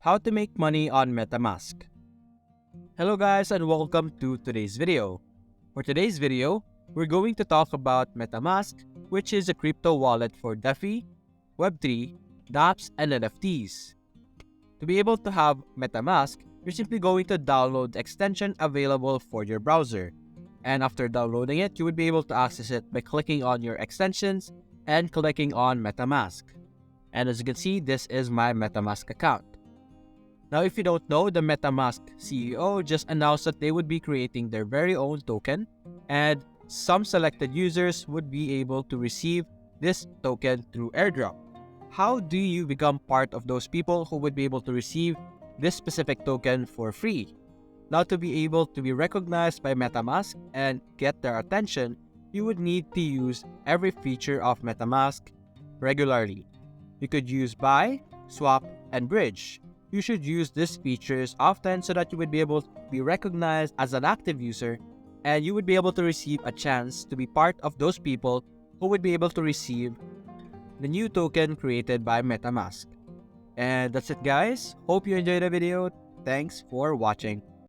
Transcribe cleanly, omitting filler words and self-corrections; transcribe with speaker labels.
Speaker 1: How to make money on Metamask. Hello guys and welcome to today's video. For today's video, we're going to talk about Metamask, which is a crypto wallet for DeFi, Web3, dApps, and NFTs. To be able to have Metamask, you're simply going to download the extension available for your browser. And after downloading it, you would be able to access it by clicking on your extensions and clicking on Metamask. And as you can see, this is my Metamask account. Now, if you don't know, the Metamask CEO just announced that they would be creating their very own token, and some selected users would be able to receive this token through airdrop. How do you become part of those people who would be able to receive this specific token for free? Now, to be able to be recognized by Metamask and get their attention, you would need to use every feature of Metamask regularly. You could use buy, swap, and bridge. You should use these features often so that you would be able to be recognized as an active user, and you would be able to receive a chance to be part of those people who would be able to receive the new token created by Metamask. And that's it guys. Hope you enjoyed the video. Thanks for watching.